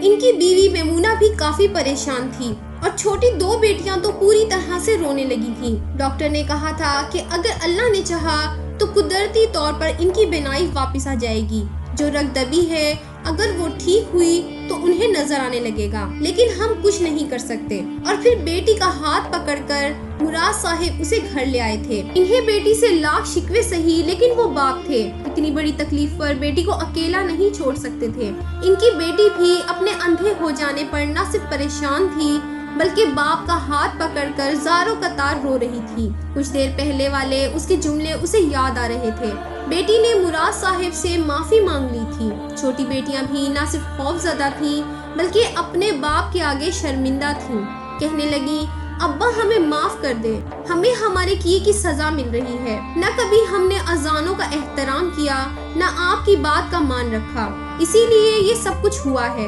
ان کی بیوی میمونہ بھی کافی پریشان تھی اور چھوٹی 2 بیٹیاں تو پوری طرح سے رونے لگی تھیں۔ ڈاکٹر نے کہا تھا کہ اگر اللہ نے چاہا تو قدرتی طور پر ان کی بینائی واپس آ جائے گی۔ جو رگ دبی ہے اگر وہ ٹھیک ہوئی تو انہیں نظر آنے لگے گا، لیکن ہم کچھ نہیں کر سکتے۔ اور پھر بیٹی کا ہاتھ پکڑ کر مراد صاحب اسے گھر لے آئے تھے۔ انہیں بیٹی سے لاکھ شکوے سہی، لیکن وہ باپ تھے، اتنی بڑی تکلیف پر بیٹی کو اکیلا نہیں چھوڑ سکتے تھے۔ ان کی بیٹی بھی اپنے اندھے ہو جانے پر نہ صرف پریشان تھی بلکہ باپ کا ہاتھ پکڑ کر زاروں قطار رو رہی تھی۔ کچھ دیر پہلے والے اس کے جملے اسے یاد آ رہے تھے۔ بیٹی نے مراد صاحب سے معافی مانگ لی تھی۔ چھوٹی بیٹیاں بھی نہ صرف خوف زدہ تھیں بلکہ اپنے باپ کے آگے شرمندہ تھیں۔ کہنے لگی، ابا ہمیں معاف کر دے، ہمیں ہمارے کیے کی سزا مل رہی ہے۔ نہ کبھی ہم نے اذانوں کا احترام کیا، نہ آپ کی بات کا مان رکھا، اسی لیے یہ سب کچھ ہوا ہے۔